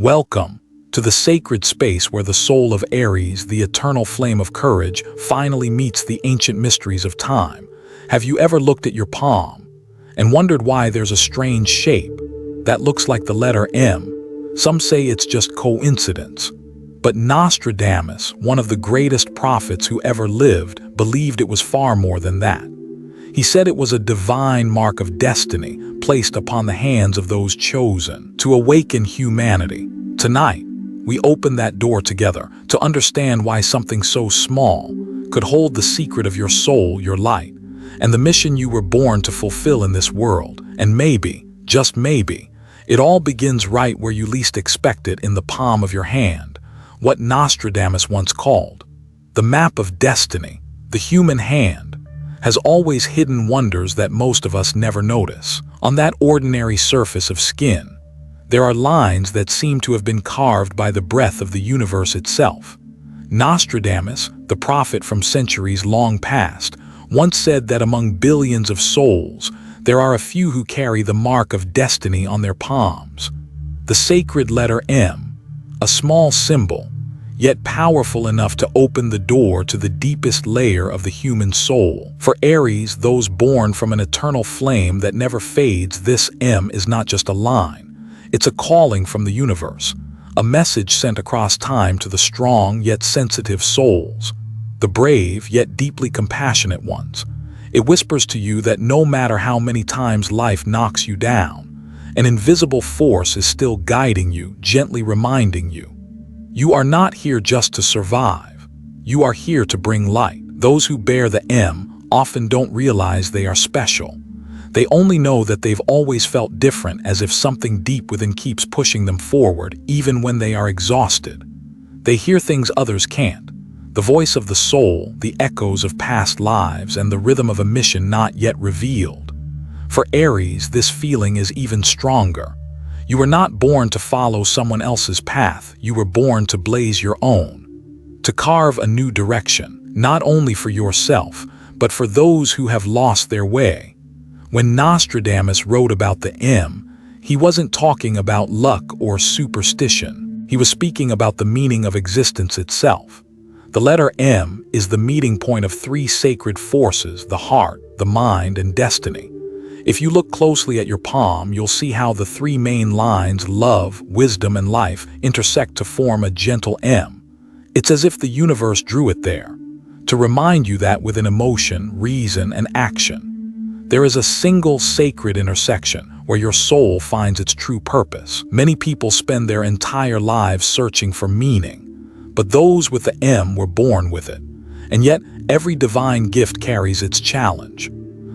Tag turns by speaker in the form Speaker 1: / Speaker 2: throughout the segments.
Speaker 1: Welcome to the sacred space where the soul of Aries, the eternal flame of courage, finally meets the ancient mysteries of time. Have you ever looked at your palm and wondered why there's a strange shape that looks like the letter M? Some say it's just coincidence. But Nostradamus, one of the greatest prophets who ever lived, believed it was far more than that. He said it was a divine mark of destiny placed upon the hands of those chosen to awaken humanity. Tonight, we open that door together to understand why something so small could hold the secret of your soul, your light, and the mission you were born to fulfill in this world. And maybe, just maybe, it all begins right where you least expect it, in the palm of your hand. What Nostradamus once called the map of destiny. The human hand has always hidden wonders that most of us never notice. On that ordinary surface of skin, there are lines that seem to have been carved by the breath of the universe itself. Nostradamus, the prophet from centuries long past, once said that among billions of souls, there are a few who carry the mark of destiny on their palms. The sacred letter M, a small symbol, yet powerful enough to open the door to the deepest layer of the human soul. For Aries, those born from an eternal flame that never fades, this M is not just a line. It's a calling from the universe, a message sent across time to the strong yet sensitive souls, the brave yet deeply compassionate ones. It whispers to you that no matter how many times life knocks you down, an invisible force is still guiding you, gently reminding you, you are not here just to survive. You are here to bring light. Those who bear the M often don't realize they are special. They only know that they've always felt different, as if something deep within keeps pushing them forward, even when they are exhausted. They hear things others can't. The voice of the soul, the echoes of past lives, and the rhythm of a mission not yet revealed. For Aries, this feeling is even stronger. You were not born to follow someone else's path. You were born to blaze your own, to carve a new direction, not only for yourself, but for those who have lost their way. When Nostradamus wrote about the M, he wasn't talking about luck or superstition. He was speaking about the meaning of existence itself. The letter M is the meeting point of three sacred forces: the heart, the mind, and destiny. If you look closely at your palm, you'll see how the three main lines, love, wisdom, and life, intersect to form a gentle M. It's as if the universe drew it there, to remind you that within emotion, reason, and action, there is a single sacred intersection where your soul finds its true purpose. Many people spend their entire lives searching for meaning, but those with the M were born with it. And yet, every divine gift carries its challenge.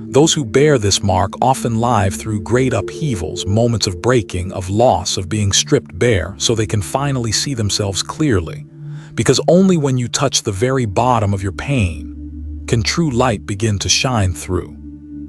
Speaker 1: Those who bear this mark often live through great upheavals, moments of breaking, of loss, of being stripped bare, so they can finally see themselves clearly. Because only when you touch the very bottom of your pain can true light begin to shine through.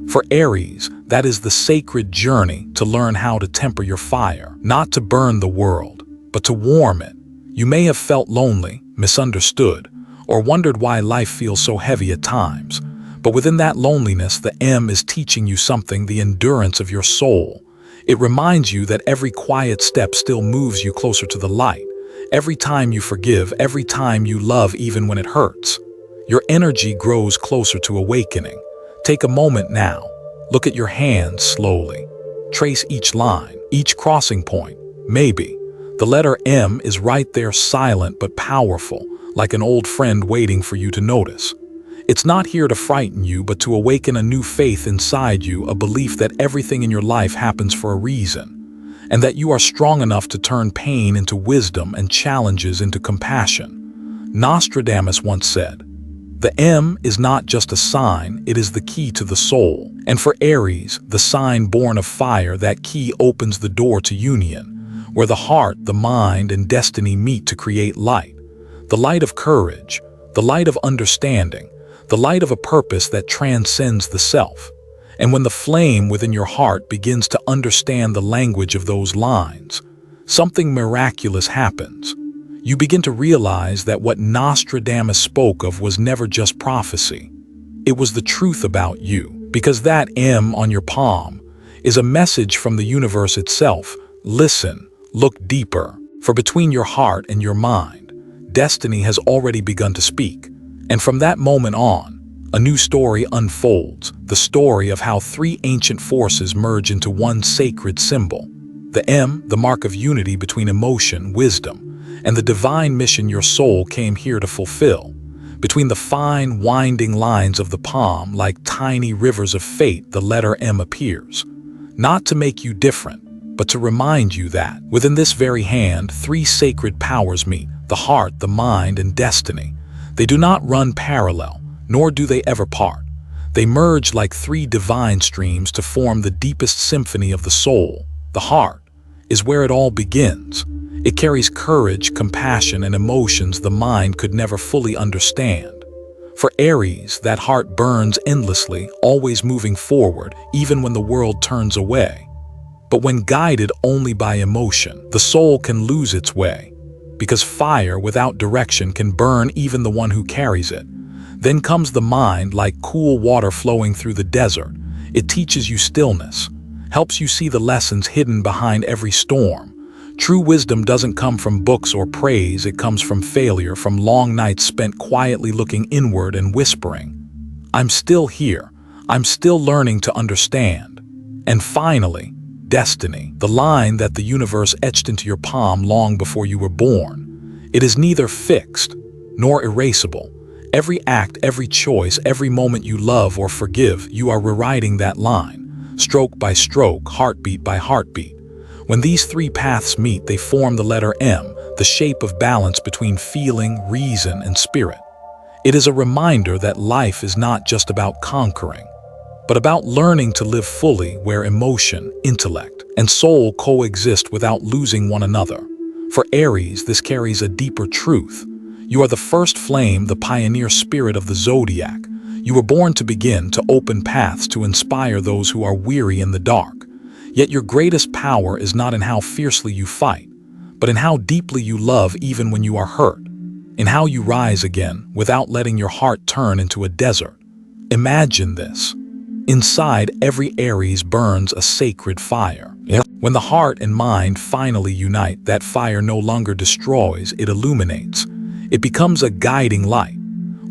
Speaker 1: For Aries, that is the sacred journey to learn how to temper your fire, not to burn the world, but to warm it. You may have felt lonely, misunderstood, or wondered why life feels so heavy at times. But within that loneliness, the M is teaching you something: the endurance of your soul. It reminds you that every quiet step still moves you closer to the light. Every time you forgive, every time you love, even when it hurts, your energy grows closer to awakening. Take a moment now. Look at your hands slowly. Trace each line, each crossing point. Maybe the letter M is right there, silent but powerful, like an old friend waiting for you to notice. It's not here to frighten you, but to awaken a new faith inside you, a belief that everything in your life happens for a reason, and that you are strong enough to turn pain into wisdom and challenges into compassion. Nostradamus once said, "The M is not just a sign, it is the key to the soul." And for Aries, the sign born of fire, that key opens the door to union, where the heart, the mind, and destiny meet to create light. The light of courage, the light of understanding, the light of a purpose that transcends the self. And when the flame within your heart begins to understand the language of those lines, something miraculous happens. You begin to realize that what Nostradamus spoke of was never just prophecy. It was the truth about you, because that M on your palm is a message from the universe itself. Listen, look deeper. For between your heart and your mind, destiny has already begun to speak. And from that moment on, a new story unfolds, the story of how three ancient forces merge into one sacred symbol. The M, the mark of unity between emotion, wisdom, and the divine mission your soul came here to fulfill. Between the fine, winding lines of the palm, like tiny rivers of fate, the letter M appears. Not to make you different, but to remind you that, within this very hand, three sacred powers meet: the heart, the mind, and destiny. They do not run parallel, nor do they ever part. They merge like three divine streams to form the deepest symphony of the soul. The heart is where it all begins. It carries courage, compassion, and emotions the mind could never fully understand. For Aries, that heart burns endlessly, always moving forward, even when the world turns away. But when guided only by emotion, the soul can lose its way, because fire without direction can burn even the one who carries it. Then comes the mind, like cool water flowing through the desert. It teaches you stillness, helps you see the lessons hidden behind every storm. True wisdom doesn't come from books or praise, it comes from failure, from long nights spent quietly looking inward and whispering, "I'm still here, I'm still learning to understand." And finally, destiny, the line that the universe etched into your palm long before you were born. It is neither fixed nor erasable. Every act, every choice, every moment you love or forgive, you are rewriting that line, stroke by stroke, heartbeat by heartbeat. When these three paths meet, they form the letter M, the shape of balance between feeling, reason, and spirit. It is a reminder that life is not just about conquering, but about learning to live fully where emotion, intellect, and soul coexist without losing one another. For Aries, this carries a deeper truth. You are the first flame, the pioneer spirit of the zodiac. You were born to begin, to open paths, to inspire those who are weary in the dark. Yet your greatest power is not in how fiercely you fight, but in how deeply you love even when you are hurt, in how you rise again without letting your heart turn into a desert. Imagine this. Inside every Aries burns a sacred fire. When the heart and mind finally unite, that fire no longer destroys, it illuminates. It becomes a guiding light,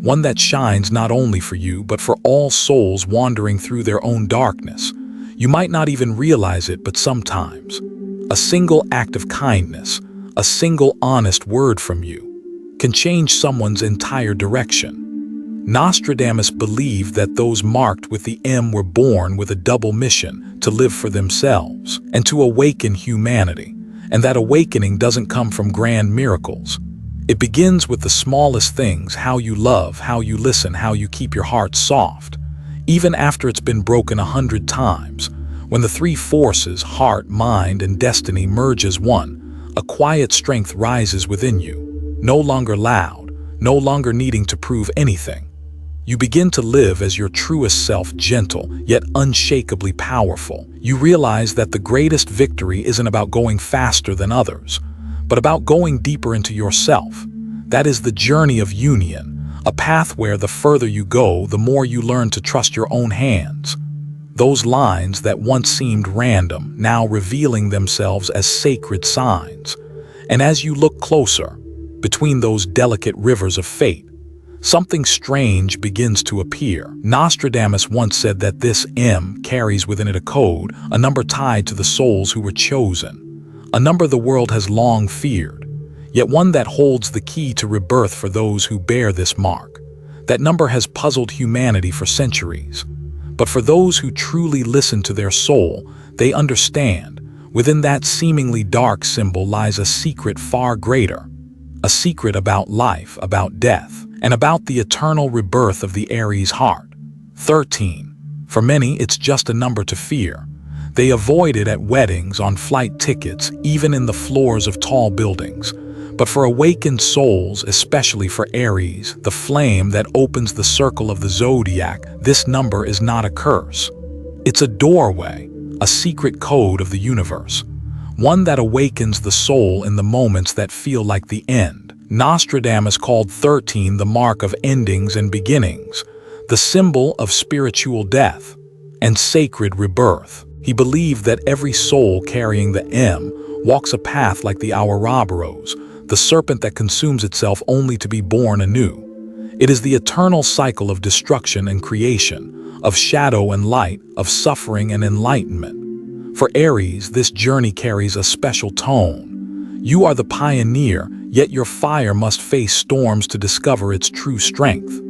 Speaker 1: one that shines not only for you, but for all souls wandering through their own darkness. You might not even realize it, but sometimes a single act of kindness, a single honest word from you, can change someone's entire direction. Nostradamus believed that those marked with the M were born with a double mission: to live for themselves and to awaken humanity. And that awakening doesn't come from grand miracles. It begins with the smallest things: how you love, how you listen, how you keep your heart soft, even after it's been broken 100 times. When the three forces, heart, mind, and destiny, merge as one, a quiet strength rises within you, no longer loud, no longer needing to prove anything. You begin to live as your truest self, gentle, yet unshakably powerful. You realize that the greatest victory isn't about going faster than others, but about going deeper into yourself. That is the journey of union, a path where the further you go, the more you learn to trust your own hands. Those lines that once seemed random, now revealing themselves as sacred signs. And as you look closer, between those delicate rivers of fate, something strange begins to appear. Nostradamus once said that this M carries within it a code, a number tied to the souls who were chosen. A number the world has long feared, yet one that holds the key to rebirth for those who bear this mark. That number has puzzled humanity for centuries. But for those who truly listen to their soul, they understand, within that seemingly dark symbol lies a secret far greater. A secret about life, about death, and about the eternal rebirth of the Aries heart. 13. For many, it's just a number to fear. They avoid it at weddings, on flight tickets, even in the floors of tall buildings. But for awakened souls, especially for Aries, the flame that opens the circle of the zodiac, this number is not a curse. It's a doorway, a secret code of the universe, one that awakens the soul in the moments that feel like the end. Nostradamus called 13 the mark of endings and beginnings, the symbol of spiritual death and sacred rebirth. He believed that every soul carrying the M walks a path like the Ouroboros, the serpent that consumes itself only to be born anew. It is the eternal cycle of destruction and creation, of shadow and light, of suffering and enlightenment. For Aries, this journey carries a special tone. You are the pioneer, yet your fire must face storms to discover its true strength.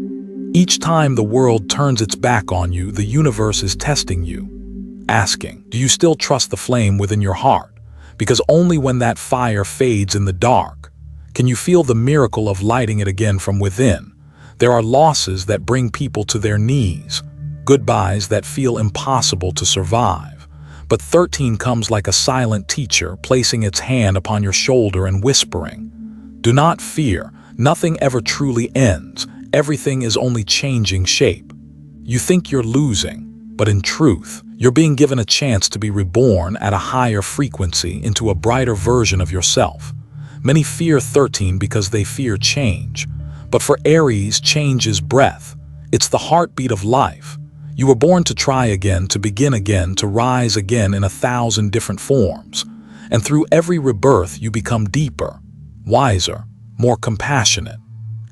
Speaker 1: Each time the world turns its back on you, the universe is testing you, asking, do you still trust the flame within your heart? Because only when that fire fades in the dark can you feel the miracle of lighting it again from within. There are losses that bring people to their knees, goodbyes that feel impossible to survive. But 13 comes like a silent teacher, placing its hand upon your shoulder and whispering, do not fear, nothing ever truly ends, everything is only changing shape. You think you're losing, but in truth, you're being given a chance to be reborn at a higher frequency into a brighter version of yourself. Many fear 13 because they fear change. But for Aries, change is breath. It's the heartbeat of life. You were born to try again, to begin again, to rise again in 1,000 different forms. And through every rebirth, you become deeper, wiser, more compassionate.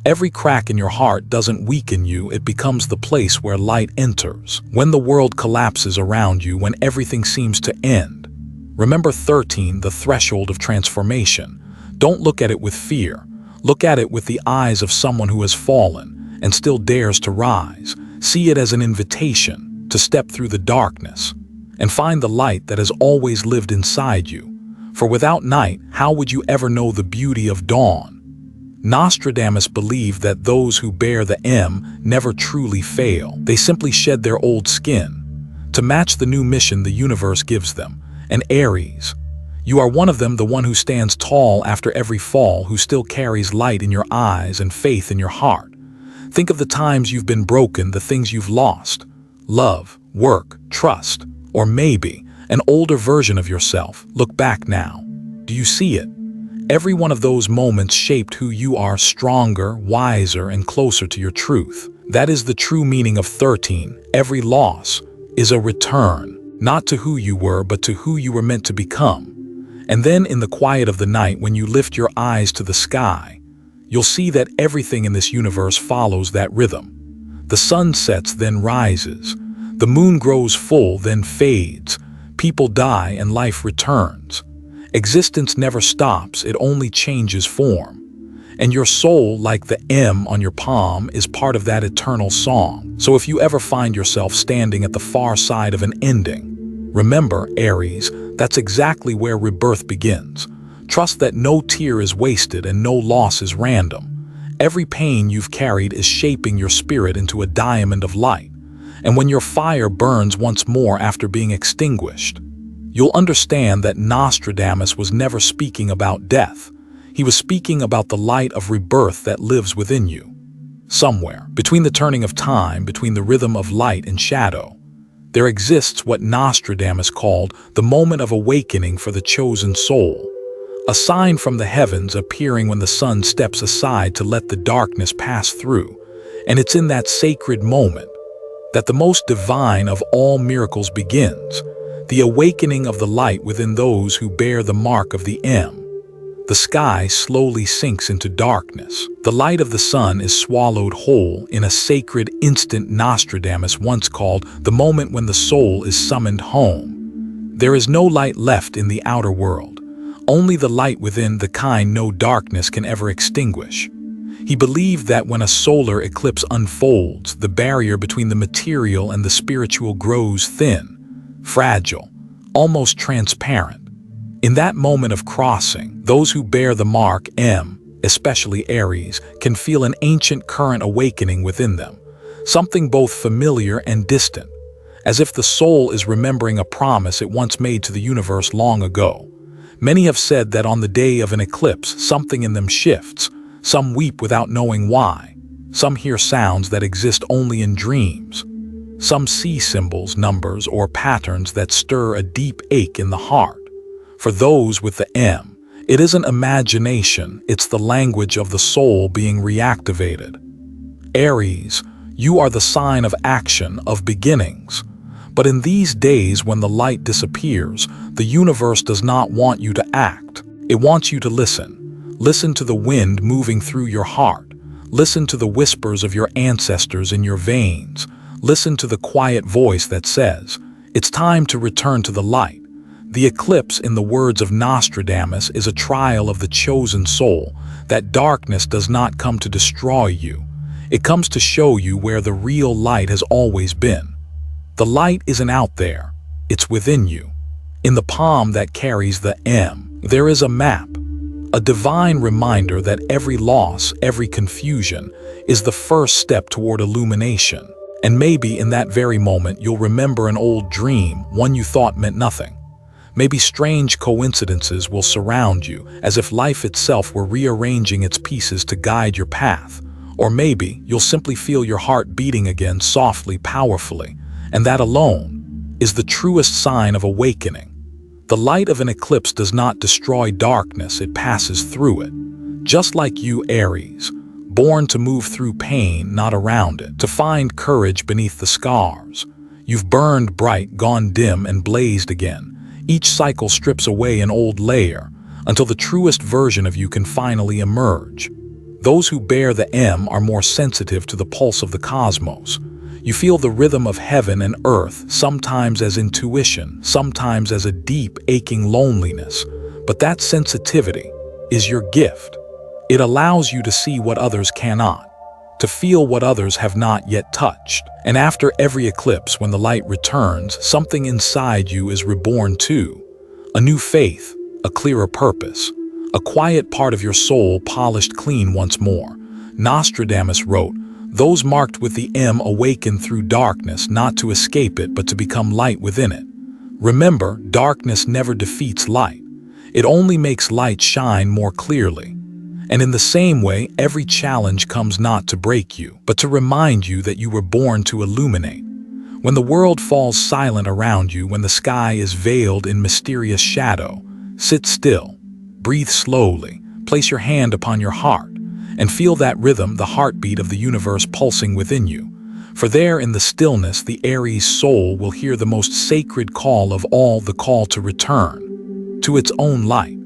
Speaker 1: Every crack in your heart doesn't weaken you, it becomes the place where light enters. When the world collapses around you, when everything seems to end, remember 13, the threshold of transformation. Don't look at it with fear. Look at it with the eyes of someone who has fallen and still dares to rise. See it as an invitation to step through the darkness and find the light that has always lived inside you. For without night, how would you ever know the beauty of dawn? Nostradamus believed that those who bear the M never truly fail. They simply shed their old skin to match the new mission the universe gives them. And Aries, you are one of them, the one who stands tall after every fall, who still carries light in your eyes and faith in your heart. Think of the times you've been broken, the things you've lost. Love, work, trust, or maybe an older version of yourself. Look back now. Do you see it? Every one of those moments shaped who you are, stronger, wiser, and closer to your truth. That is the true meaning of 13. Every loss is a return, not to who you were, but to who you were meant to become. And then in the quiet of the night, when you lift your eyes to the sky, you'll see that everything in this universe follows that rhythm. The sun sets, then rises. The moon grows full, then fades. People die and life returns. Existence never stops, it only changes form. And your soul, like the M on your palm, is part of that eternal song. So if you ever find yourself standing at the far side of an ending, remember, Aries, that's exactly where rebirth begins. Trust that no tear is wasted and no loss is random. Every pain you've carried is shaping your spirit into a diamond of light. And when your fire burns once more after being extinguished, you'll understand that Nostradamus was never speaking about death. He was speaking about the light of rebirth that lives within you. Somewhere, between the turning of time, between the rhythm of light and shadow, there exists what Nostradamus called the moment of awakening for the chosen soul. A sign from the heavens appearing when the sun steps aside to let the darkness pass through. And it's in that sacred moment that the most divine of all miracles begins. The awakening of the light within those who bear the mark of the M. The sky slowly sinks into darkness. The light of the sun is swallowed whole in a sacred instant Nostradamus once called the moment when the soul is summoned home. There is no light left in the outer world, only the light within, the kind no darkness can ever extinguish. He believed that when a solar eclipse unfolds, the barrier between the material and the spiritual grows thin, fragile, almost transparent. In that moment of crossing, those who bear the mark M, especially Aries, can feel an ancient current awakening within them, something both familiar and distant, as if the soul is remembering a promise it once made to the universe long ago. Many have said that on the day of an eclipse, something in them shifts. Some weep without knowing why. Some hear sounds that exist only in dreams. Some see symbols, numbers, or patterns that stir a deep ache in the heart. For those with the M, it isn't imagination, it's the language of the soul being reactivated. Aries, you are the sign of action, of beginnings. But in these days when the light disappears, the universe does not want you to act. It wants you to listen. Listen to the wind moving through your heart. Listen to the whispers of your ancestors in your veins. Listen to the quiet voice that says, "It's time to return to the light." The eclipse, in the words of Nostradamus, is a trial of the chosen soul. That darkness does not come to destroy you. It comes to show you where the real light has always been. The light isn't out there, it's within you. In the palm that carries the M, there is a map, a divine reminder that every loss, every confusion, is the first step toward illumination. And maybe in that very moment you'll remember an old dream, one you thought meant nothing. Maybe strange coincidences will surround you, as if life itself were rearranging its pieces to guide your path. Or maybe you'll simply feel your heart beating again softly, powerfully. And that alone is the truest sign of awakening. The light of an eclipse does not destroy darkness, it passes through it. Just like you, Aries, born to move through pain, not around it, to find courage beneath the scars. You've burned bright, gone dim, and blazed again. Each cycle strips away an old layer until the truest version of you can finally emerge. Those who bear the M are more sensitive to the pulse of the cosmos. You feel the rhythm of heaven and earth, sometimes as intuition, sometimes as a deep, aching loneliness. But that sensitivity is your gift. It allows you to see what others cannot, to feel what others have not yet touched. And after every eclipse, when the light returns, something inside you is reborn too. A new faith, a clearer purpose, a quiet part of your soul polished clean once more. Nostradamus wrote, "Those marked with the M awaken through darkness, not to escape it, but to become light within it." Remember, darkness never defeats light. It only makes light shine more clearly. And in the same way, every challenge comes not to break you, but to remind you that you were born to illuminate. When the world falls silent around you, when the sky is veiled in mysterious shadow, sit still, breathe slowly, place your hand upon your heart, and feel that rhythm, the heartbeat of the universe pulsing within you. For there in the stillness, the Aries soul will hear the most sacred call of all, the call to return to its own light.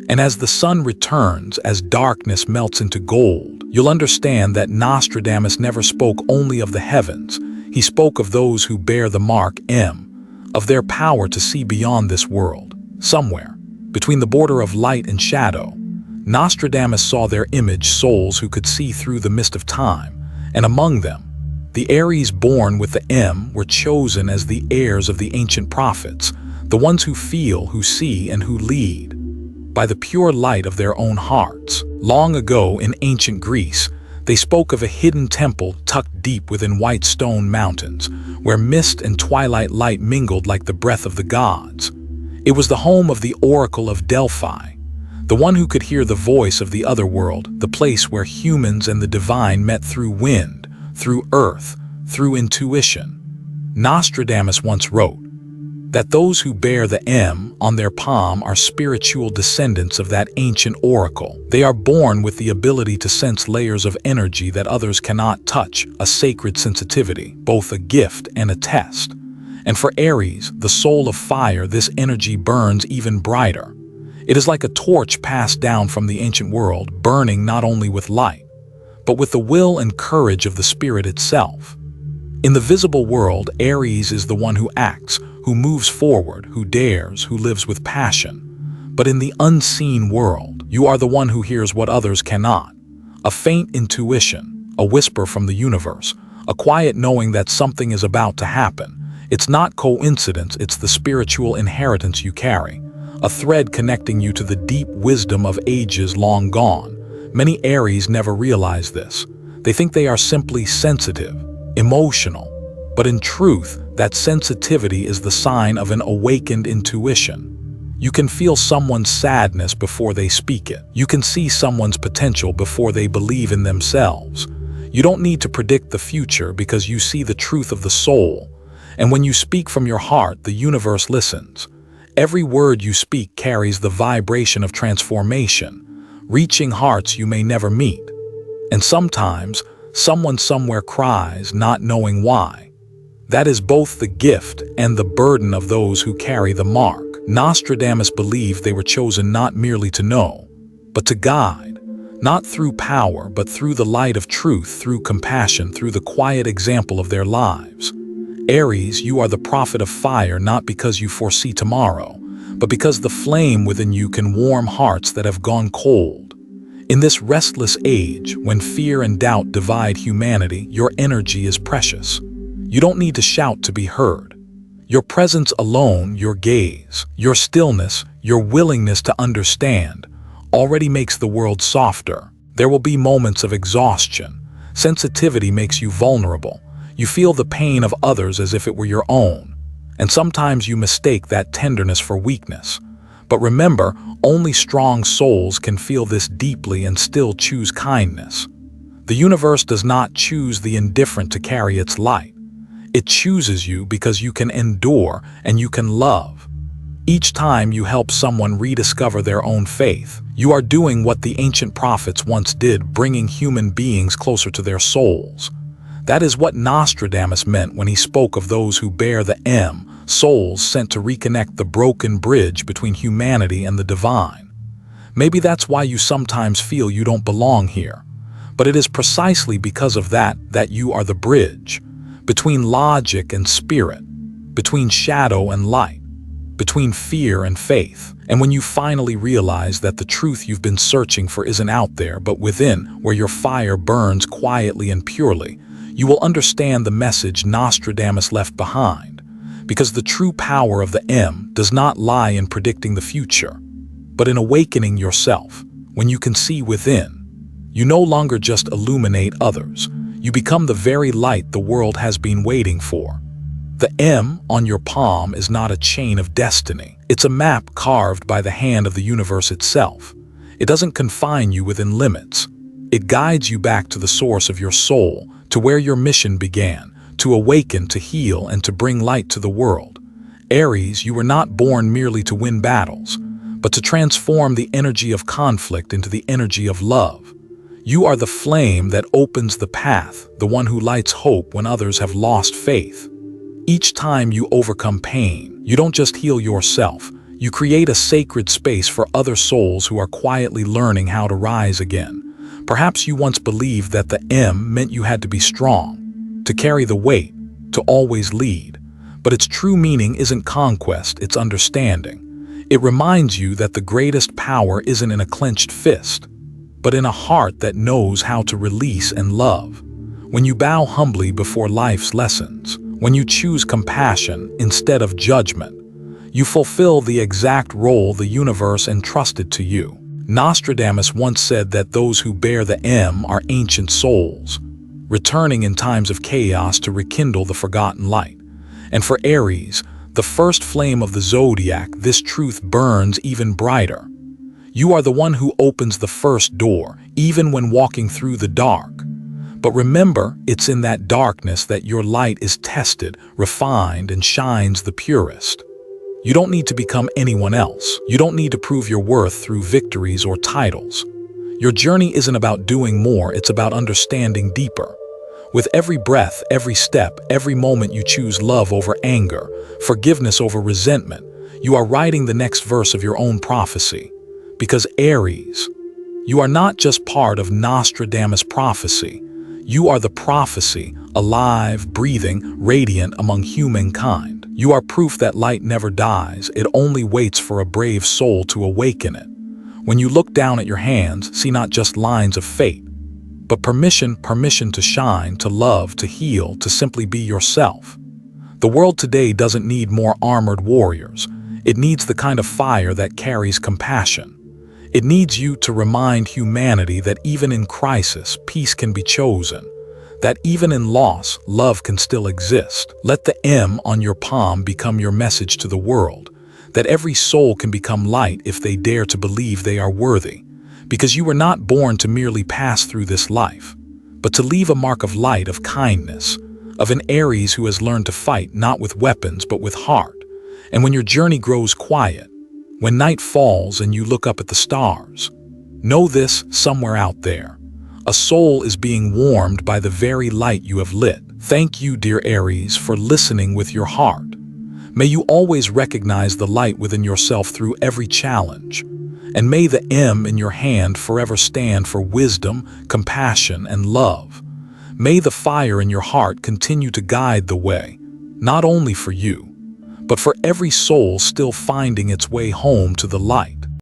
Speaker 1: And as the sun returns, as darkness melts into gold, you'll understand that Nostradamus never spoke only of the heavens. He spoke of those who bear the mark M, of their power to see beyond this world. Somewhere, between the border of light and shadow, Nostradamus saw their image, souls who could see through the mist of time. And among them, the Aries born with the M were chosen as the heirs of the ancient prophets, the ones who feel, who see, and who lead by the pure light of their own hearts. Long ago in ancient Greece, they spoke of a hidden temple tucked deep within white stone mountains, where mist and twilight light mingled like the breath of the gods. It was the home of the Oracle of Delphi, the one who could hear the voice of the other world, the place where humans and the divine met through wind, through earth, through intuition. Nostradamus once wrote that those who bear the M on their palm are spiritual descendants of that ancient oracle. They are born with the ability to sense layers of energy that others cannot touch, a sacred sensitivity, both a gift and a test. And for Aries, the soul of fire, this energy burns even brighter. It is like a torch passed down from the ancient world, burning not only with light, but with the will and courage of the spirit itself. In the visible world, Aries is the one who acts, who moves forward, who dares, who lives with passion. But in the unseen world, you are the one who hears what others cannot. A faint intuition, a whisper from the universe, a quiet knowing that something is about to happen. It's not coincidence, it's the spiritual inheritance you carry, a thread connecting you to the deep wisdom of ages long gone. Many Aries never realize this. They think they are simply sensitive, emotional. But in truth, that sensitivity is the sign of an awakened intuition. You can feel someone's sadness before they speak it. You can see someone's potential before they believe in themselves. You don't need to predict the future because you see the truth of the soul. And when you speak from your heart, the universe listens. Every word you speak carries the vibration of transformation, reaching hearts you may never meet. And sometimes, someone somewhere cries, not knowing why. That is both the gift and the burden of those who carry the mark. Nostradamus believed they were chosen not merely to know, but to guide, not through power, but through the light of truth, through compassion, through the quiet example of their lives. Aries, you are the prophet of fire, not because you foresee tomorrow, but because the flame within you can warm hearts that have gone cold. In this restless age, when fear and doubt divide humanity, your energy is precious. You don't need to shout to be heard. Your presence alone, your gaze, your stillness, your willingness to understand, already makes the world softer. There will be moments of exhaustion. Sensitivity makes you vulnerable. You feel the pain of others as if it were your own. And sometimes you mistake that tenderness for weakness. But remember, only strong souls can feel this deeply and still choose kindness. The universe does not choose the indifferent to carry its light. It chooses you because you can endure and you can love. Each time you help someone rediscover their own faith, you are doing what the ancient prophets once did, bringing human beings closer to their souls. That is what Nostradamus meant when he spoke of those who bear the M, souls sent to reconnect the broken bridge between humanity and the divine. Maybe that's why you sometimes feel you don't belong here. But it is precisely because of that you are the bridge between logic and spirit, between shadow and light, between fear and faith. And when you finally realize that the truth you've been searching for isn't out there, but within, where your fire burns quietly and purely, you will understand the message Nostradamus left behind. Because the true power of the M does not lie in predicting the future, but in awakening yourself. When you can see within, you no longer just illuminate others. You become the very light the world has been waiting for. The M on your palm is not a chain of destiny. It's a map carved by the hand of the universe itself. It doesn't confine you within limits. It guides you back to the source of your soul, to where your mission began, to awaken, to heal, and to bring light to the world. Aries, you were not born merely to win battles, but to transform the energy of conflict into the energy of love. You are the flame that opens the path, the one who lights hope when others have lost faith. Each time you overcome pain, you don't just heal yourself, you create a sacred space for other souls who are quietly learning how to rise again. Perhaps you once believed that the M meant you had to be strong, to carry the weight, to always lead. But its true meaning isn't conquest, it's understanding. It reminds you that the greatest power isn't in a clenched fist, but in a heart that knows how to release and love. When you bow humbly before life's lessons, when you choose compassion instead of judgment, you fulfill the exact role the universe entrusted to you. Nostradamus once said that those who bear the M are ancient souls, returning in times of chaos to rekindle the forgotten light. And for Aries, the first flame of the zodiac, this truth burns even brighter. You are the one who opens the first door, even when walking through the dark. But remember, it's in that darkness that your light is tested, refined, and shines the purest. You don't need to become anyone else. You don't need to prove your worth through victories or titles. Your journey isn't about doing more, it's about understanding deeper. With every breath, every step, every moment you choose love over anger, forgiveness over resentment, you are writing the next verse of your own prophecy. Because Aries, you are not just part of Nostradamus' prophecy. You are the prophecy, alive, breathing, radiant among humankind. You are proof that light never dies, it only waits for a brave soul to awaken it. When you look down at your hands, see not just lines of fate, but permission to shine, to love, to heal, to simply be yourself. The world today doesn't need more armored warriors. It needs the kind of fire that carries compassion. It needs you to remind humanity that even in crisis, peace can be chosen. That even in loss, love can still exist. Let the M on your palm become your message to the world. That every soul can become light if they dare to believe they are worthy. Because you were not born to merely pass through this life, but to leave a mark of light, of kindness, of an Aries who has learned to fight not with weapons but with heart. And when your journey grows quiet, when night falls and you look up at the stars, know this: somewhere out there, a soul is being warmed by the very light you have lit. Thank you, dear Aries, for listening with your heart. May you always recognize the light within yourself through every challenge. And may the M in your hand forever stand for wisdom, compassion, and love. May the fire in your heart continue to guide the way, not only for you, but for every soul still finding its way home to the light.